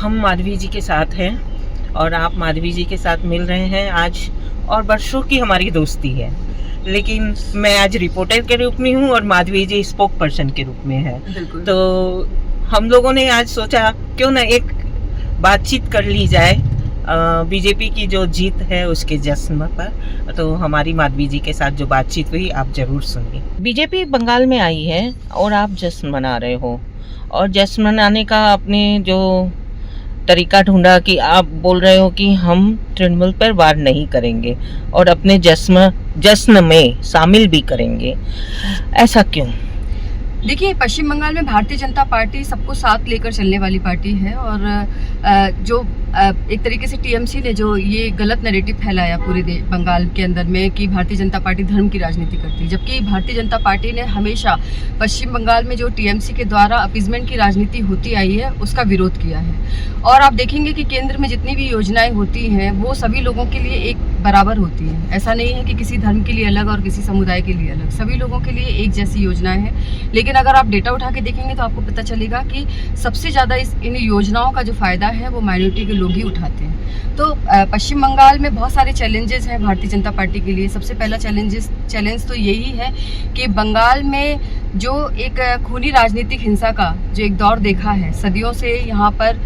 हम माधवी जी के साथ हैं और आप माधवी जी के साथ मिल रहे हैं आज, और वर्षों की हमारी दोस्ती है। लेकिन मैं आज रिपोर्टर के रूप में हूँ और माधवी जी स्पोक पर्सन के रूप में है। तो हम लोगों ने आज सोचा क्यों ना एक बातचीत कर ली जाए बीजेपी की जो जीत है उसके जश्न पर। तो हमारी माधवी जी के साथ जो बातचीत हुई आप जरूर सुनिए। बीजेपी बंगाल में आई है और आप जश्न मना रहे हो, और जश्न मनाने का आपने जो तरीका ढूंढा कि आप बोल रहे हो कि हम तृणमूल पर वार नहीं करेंगे और अपने जश्न में शामिल भी करेंगे, ऐसा क्यों? देखिए, पश्चिम बंगाल में भारतीय जनता पार्टी सबको साथ लेकर चलने वाली पार्टी है, और जो एक तरीके से टीएमसी ने जो ये गलत नैरेटिव फैलाया पूरे बंगाल के अंदर में कि भारतीय जनता पार्टी धर्म की राजनीति करती है, जबकि भारतीय जनता पार्टी ने हमेशा पश्चिम बंगाल में जो टीएमसी के द्वारा अपीजमेंट की राजनीति होती आई है उसका विरोध किया है। और आप देखेंगे कि केंद्र में जितनी भी योजनाएं होती हैं वो सभी लोगों के लिए एक बराबर होती हैं। ऐसा नहीं है कि किसी धर्म के लिए अलग और किसी समुदाय के लिए अलग, सभी लोगों के लिए एक जैसी योजनाएं हैं। लेकिन अगर आप डेटा उठा के देखेंगे तो आपको पता चलेगा कि सबसे ज़्यादा इन योजनाओं का जो फ़ायदा है वो माइनॉरिटी के लोग ही उठाते हैं। तो पश्चिम बंगाल में बहुत सारे चैलेंजेस हैं भारतीय जनता पार्टी के लिए। सबसे पहला चैलेंज तो यही है कि बंगाल में जो एक खूनी राजनीतिक हिंसा का जो एक दौर देखा है, सदियों से यहाँ पर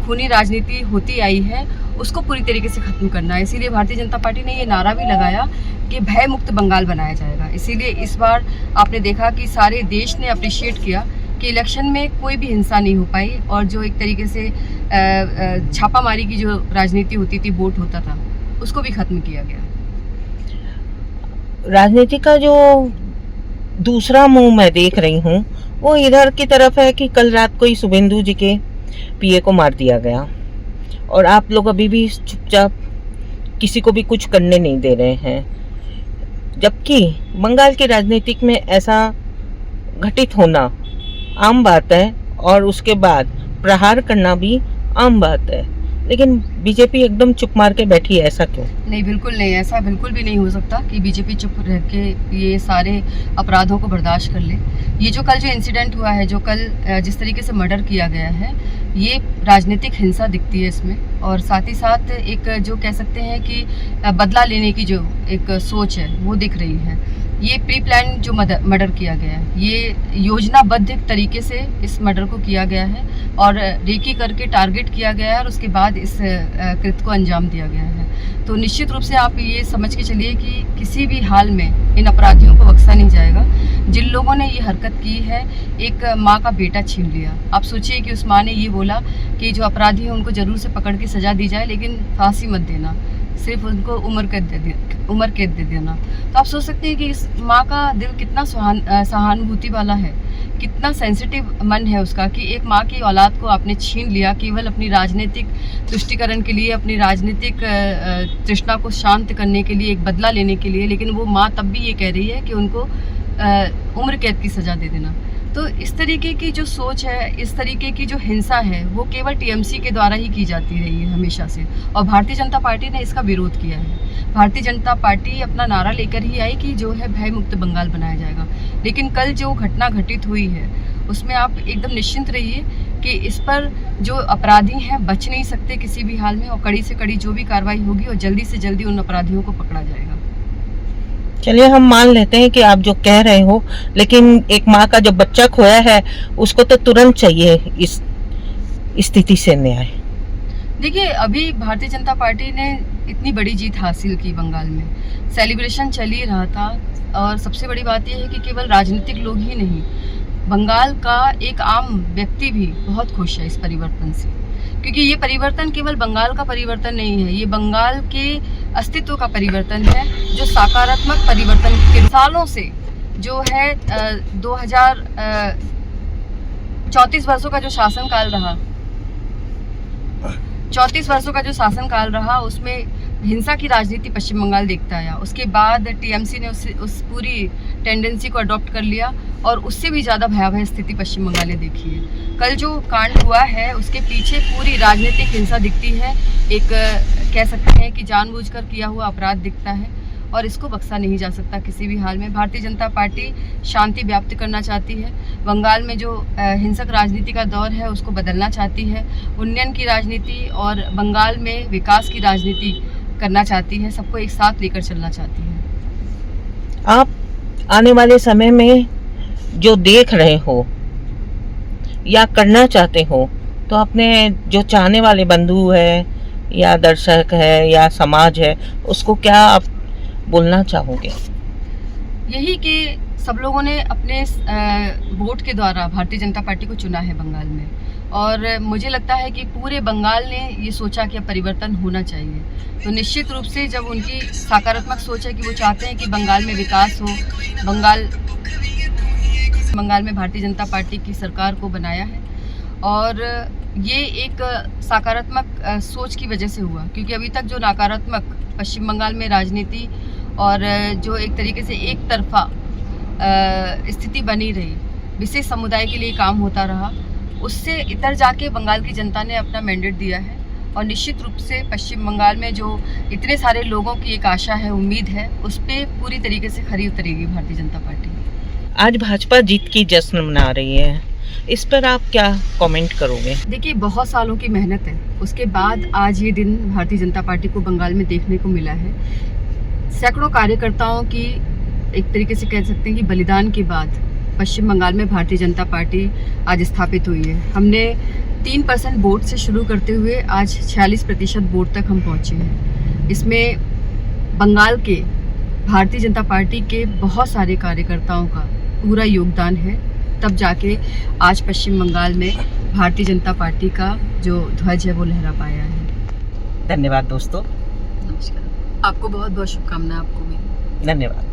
खूनी राजनीति होती आई है, उसको पूरी तरीके से ख़त्म करना है। इसीलिए भारतीय जनता पार्टी ने ये नारा भी लगाया कि भय मुक्त बंगाल बनाया जाएगा। इसीलिए इस बार आपने देखा कि सारे देश ने अप्रिशिएट किया कि इलेक्शन में कोई भी हिंसा नहीं हो पाई, और जो एक तरीके से छापामारी की जो राजनीति होती थी, वोट होता था, उसको भी ख़त्म किया गया। राजनीति का जो दूसरा मुंह मैं देख रही हूँ वो इधर की तरफ है कि कल रात को ही शुभेंदु जी के पीए को मार दिया गया, और आप लोग अभी भी चुपचाप किसी को भी कुछ करने नहीं दे रहे हैं, जबकि बंगाल के राजनीतिक में ऐसा घटित होना आम बात है और उसके बाद प्रहार करना भी आम बात है। लेकिन बीजेपी एकदम चुप मार के बैठी है, ऐसा क्यों? नहीं, बिल्कुल नहीं, ऐसा बिल्कुल भी नहीं हो सकता कि बीजेपी चुप रह के ये सारे अपराधों को बर्दाश्त कर ले। ये जो कल जो इंसिडेंट हुआ है, जो कल जिस तरीके से मर्डर किया गया है, ये राजनीतिक हिंसा दिखती है इसमें, और साथ ही साथ एक जो कह सकते हैं कि बदला लेने की जो एक सोच है वो दिख रही है। ये प्री प्लान जो मर्डर किया गया है, ये योजनाबद्ध तरीके से इस मर्डर को किया गया है और रेकी करके टारगेट किया गया है, और उसके बाद इस कृत्य को अंजाम दिया गया है। तो निश्चित रूप से आप ये समझ के चलिए कि किसी भी हाल में इन अपराधियों को बख्शा नहीं जाएगा। जिन लोगों ने ये हरकत की है, एक माँ का बेटा छीन लिया। आप सोचिए कि उस माँ ने ये बोला कि जो अपराधी हैं उनको जरूर से पकड़ के सजा दी जाए, लेकिन फांसी मत देना, सिर्फ उनको उम्र कैद दे देना। तो आप सोच सकते हैं कि इस माँ का दिल कितना सहानुभूति वाला है, कितना सेंसिटिव मन है उसका, कि एक माँ की औलाद को आपने छीन लिया केवल अपनी राजनीतिक तुष्टिकरण के लिए, अपनी राजनीतिक तृष्णा को शांत करने के लिए, एक बदला लेने के लिए। लेकिन वो माँ तब भी ये कह रही है कि उनको उम्र कैद की सज़ा दे देना। तो इस तरीके की जो सोच है, इस तरीके की जो हिंसा है, वो केवल टीएमसी के द्वारा ही की जाती रही है हमेशा से, और भारतीय जनता पार्टी ने इसका विरोध किया है। भारतीय जनता पार्टी अपना नारा लेकर ही आई कि जो है भय मुक्त बंगाल बनाया जाएगा। लेकिन कल जो घटना घटित हुई है उसमें आप एकदम निश्चिंत रहिए कि इस पर जो अपराधी हैं बच नहीं सकते किसी भी हाल में, और कड़ी से कड़ी जो भी कार्रवाई होगी और जल्दी से जल्दी उन अपराधियों को पकड़ा जाएगा। चलिए हम मान लेते हैं कि आप जो कह रहे हो, लेकिन एक माँ का जो बच्चा खोया है उसको तो तुरंत चाहिए इस स्थिति से न्याय। देखिए, अभी भारतीय जनता पार्टी ने इतनी बड़ी जीत हासिल की, बंगाल में सेलिब्रेशन चल ही रहा था, और सबसे बड़ी बात यह है कि केवल राजनीतिक लोग ही नहीं, बंगाल का एक आम व्यक्ति भी बहुत खुश है इस परिवर्तन से, क्योंकि ये परिवर्तन केवल बंगाल का परिवर्तन नहीं है, ये बंगाल के अस्तित्व का परिवर्तन है, जो सकारात्मक परिवर्तन के सालों से जो है 34 वर्षों का जो शासनकाल रहा, 34 वर्षों का जो शासनकाल रहा, उसमें हिंसा की राजनीति पश्चिम बंगाल देखता आया। उसके बाद टीएमसी ने उस पूरी टेंडेंसी को अडॉप्ट कर लिया, और उससे भी ज़्यादा भयावह स्थिति पश्चिम बंगाल ने देखी है। कल जो कांड हुआ है उसके पीछे पूरी राजनीतिक हिंसा दिखती है, एक कह सकते हैं कि जानबूझकर किया हुआ अपराध दिखता है, और इसको बख्शा नहीं जा सकता किसी भी हाल में। भारतीय जनता पार्टी शांति व्याप्त करना चाहती है, बंगाल में जो हिंसक राजनीति का दौर है उसको बदलना चाहती है, उन्नयन की राजनीति और बंगाल में विकास की राजनीति करना चाहती है, सबको एक साथ लेकर चलना चाहती है। आप आने वाले समय में जो देख रहे हो या करना चाहते हो, तो अपने जो चाहने वाले बंधु है या दर्शक है या समाज है, उसको क्या आप बोलना चाहोगे? यही कि सब लोगों ने अपने वोट के द्वारा भारतीय जनता पार्टी को चुना है बंगाल में, और मुझे लगता है कि पूरे बंगाल ने ये सोचा कि अब परिवर्तन होना चाहिए। तो निश्चित रूप से जब उनकी सकारात्मक सोच है कि वो चाहते हैं कि बंगाल में विकास हो, बंगाल में भारतीय जनता पार्टी की सरकार को बनाया है, और ये एक सकारात्मक सोच की वजह से हुआ, क्योंकि अभी तक जो नकारात्मक पश्चिम बंगाल में राजनीति और जो एक तरीके से एक तरफा स्थिति बनी रही, विशेष समुदाय के लिए काम होता रहा, उससे इतर जाके बंगाल की जनता ने अपना मैंडेट दिया है। और निश्चित रूप से पश्चिम बंगाल में जो इतने सारे लोगों की एक आशा है, उम्मीद है, उस पर पूरी तरीके से खरी उतरेगी भारतीय जनता पार्टी। आज भाजपा जीत की जश्न मना रही है, इस पर आप क्या कमेंट करोगे? देखिए, बहुत सालों की मेहनत है, उसके बाद आज ये दिन भारतीय जनता पार्टी को बंगाल में देखने को मिला है। सैकड़ों कार्यकर्ताओं की एक तरीके से कह सकते हैं कि बलिदान के बाद पश्चिम बंगाल में भारतीय जनता पार्टी आज स्थापित हुई है। हमने 3% वोट से शुरू करते हुए आज 46% वोट तक हम पहुँचे हैं। इसमें बंगाल के भारतीय जनता पार्टी के बहुत सारे कार्यकर्ताओं का पूरा योगदान है, तब जाके आज पश्चिम बंगाल में भारतीय जनता पार्टी का जो ध्वज है वो लहरा पाया है। धन्यवाद दोस्तों। नमस्कार, आपको बहुत बहुत शुभकामनाएं। आपको भी धन्यवाद।